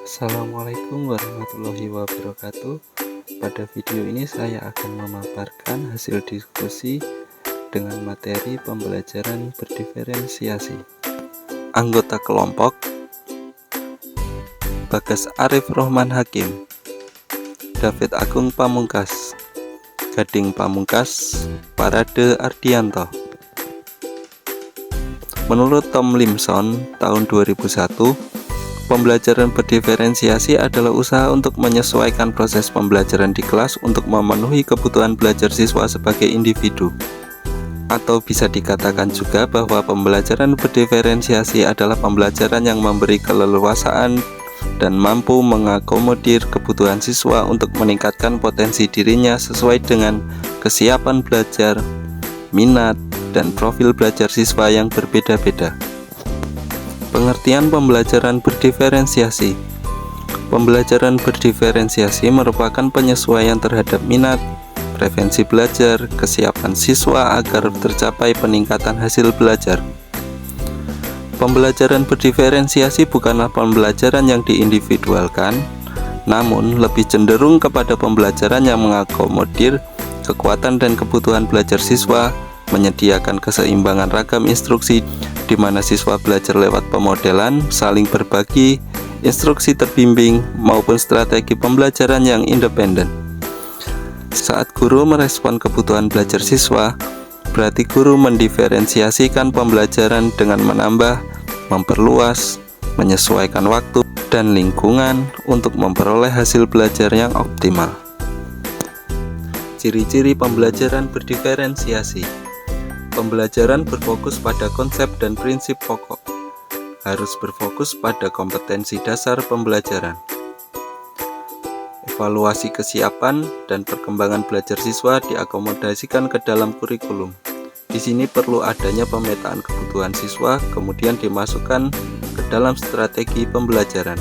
Assalamualaikum warahmatullahi wabarakatuh. Pada video ini saya akan memaparkan hasil diskusi dengan materi pembelajaran berdiferensiasi. Anggota kelompok Bagas Arif Rohman Hakim, David Agung Pamungkas, Gading Pamungkas, Parade Ardianto. Menurut Tom Limson tahun 2001, pembelajaran berdiferensiasi adalah usaha untuk menyesuaikan proses pembelajaran di kelas untuk memenuhi kebutuhan belajar siswa sebagai individu. Atau bisa dikatakan juga bahwa pembelajaran berdiferensiasi adalah pembelajaran yang memberi keleluasaan dan mampu mengakomodir kebutuhan siswa untuk meningkatkan potensi dirinya sesuai dengan kesiapan belajar, minat, dan profil belajar siswa yang berbeda-beda. Pengertian pembelajaran berdiferensiasi. Pembelajaran berdiferensiasi merupakan penyesuaian terhadap minat, preferensi belajar, kesiapan siswa agar tercapai peningkatan hasil belajar. Pembelajaran berdiferensiasi bukanlah pembelajaran yang diindividualkan, namun lebih cenderung kepada pembelajaran yang mengakomodir kekuatan dan kebutuhan belajar siswa, menyediakan keseimbangan ragam instruksi di mana siswa belajar lewat pemodelan, saling berbagi, instruksi terbimbing, maupun strategi pembelajaran yang independen. Saat guru merespon kebutuhan belajar siswa, berarti guru mendiferensiasikan pembelajaran dengan menambah, memperluas, menyesuaikan waktu dan lingkungan untuk memperoleh hasil belajar yang optimal. Ciri-ciri pembelajaran berdiferensiasi. Pembelajaran berfokus pada konsep dan prinsip pokok. Harus berfokus pada kompetensi dasar pembelajaran. Evaluasi kesiapan dan perkembangan belajar siswa diakomodasikan ke dalam kurikulum. Di sini perlu adanya pemetaan kebutuhan siswa, kemudian dimasukkan ke dalam strategi pembelajaran.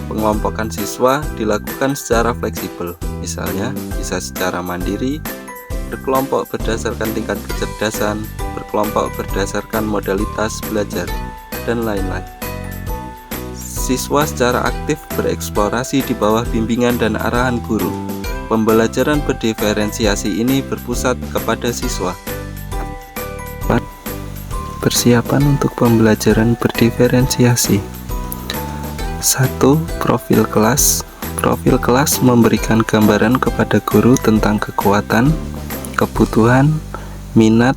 Pengelompokan siswa dilakukan secara fleksibel, misalnya bisa secara mandiri, berkelompok berdasarkan tingkat kecerdasan, berkelompok berdasarkan modalitas belajar, dan lain-lain. Siswa secara aktif bereksplorasi di bawah bimbingan dan arahan guru. Pembelajaran berdiferensiasi ini berpusat kepada siswa. Persiapan untuk pembelajaran berdiferensiasi. 1. Profil kelas. Profil kelas memberikan gambaran kepada guru tentang kekuatan, kebutuhan, minat,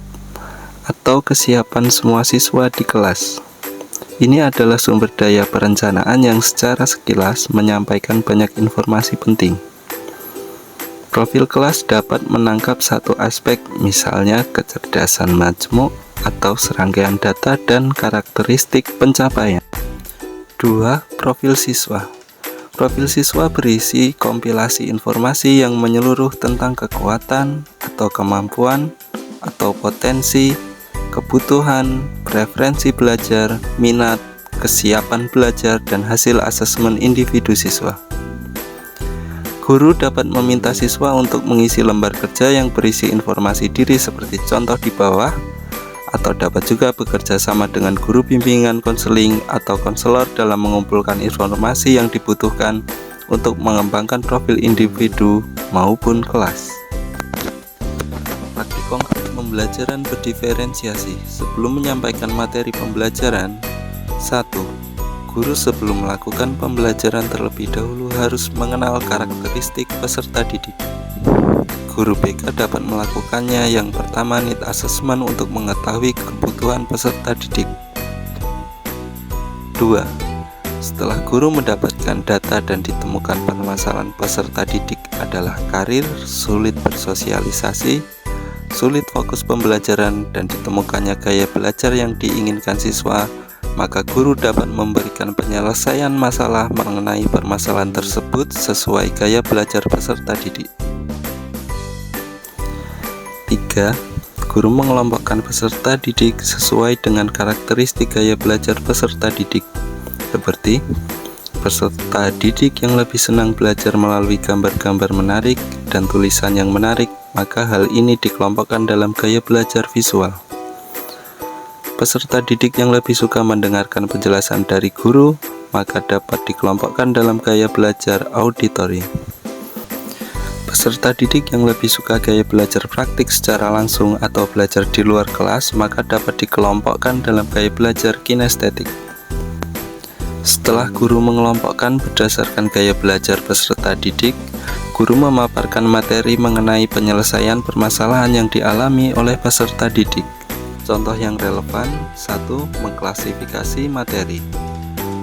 atau kesiapan semua siswa di kelas. Ini adalah sumber daya perencanaan yang secara sekilas menyampaikan banyak informasi penting. Profil kelas dapat menangkap satu aspek, misalnya kecerdasan majmuk atau serangkaian data dan karakteristik pencapaian. 2. Profil siswa. Profil siswa berisi kompilasi informasi yang menyeluruh tentang kekuatan atau kemampuan atau potensi, kebutuhan, preferensi belajar, minat, kesiapan belajar, dan hasil asesmen individu siswa. Guru dapat meminta siswa untuk mengisi lembar kerja yang berisi informasi diri seperti contoh di bawah, atau dapat juga bekerja sama dengan guru bimbingan konseling atau konselor dalam mengumpulkan informasi yang dibutuhkan untuk mengembangkan profil individu maupun kelas. Praktik konkret pembelajaran berdiferensiasi. Sebelum menyampaikan materi pembelajaran, 1. Guru sebelum melakukan pembelajaran terlebih dahulu harus mengenal karakteristik peserta didik. Guru BK dapat melakukannya. Yang pertama, need assessment untuk mengetahui kebutuhan peserta didik. 2. Setelah guru mendapatkan data dan ditemukan permasalahan peserta didik adalah karir, sulit bersosialisasi, sulit fokus pembelajaran, dan ditemukannya gaya belajar yang diinginkan siswa, maka guru dapat memberikan penyelesaian masalah mengenai permasalahan tersebut sesuai gaya belajar peserta didik. 3. Guru mengelompokkan peserta didik sesuai dengan karakteristik gaya belajar peserta didik, seperti peserta didik yang lebih senang belajar melalui gambar-gambar menarik dan tulisan yang menarik, maka hal ini dikelompokkan dalam gaya belajar visual. Peserta didik yang lebih suka mendengarkan penjelasan dari guru, maka dapat dikelompokkan dalam gaya belajar auditori. Peserta didik yang lebih suka gaya belajar praktik secara langsung atau belajar di luar kelas, maka dapat dikelompokkan dalam gaya belajar kinestetik. Setelah guru mengelompokkan berdasarkan gaya belajar peserta didik, guru memaparkan materi mengenai penyelesaian permasalahan yang dialami oleh peserta didik. Contoh yang relevan: 1. Mengklasifikasi materi.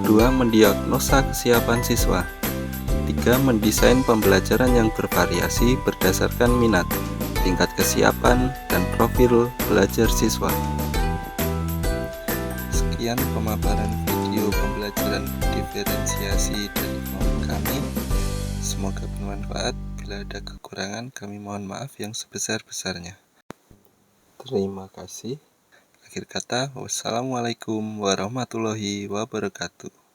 2. Mendiagnosa kesiapan siswa. 3. Mendesain pembelajaran yang bervariasi berdasarkan minat, tingkat kesiapan, dan profil belajar siswa. Sekian pemaparan video pembelajaran diferensiasi dari kelompok kami. Semoga bermanfaat. Bila ada kekurangan, kami mohon maaf yang sebesar-besarnya. Terima kasih. Akhir kata, wassalamualaikum warahmatullahi wabarakatuh.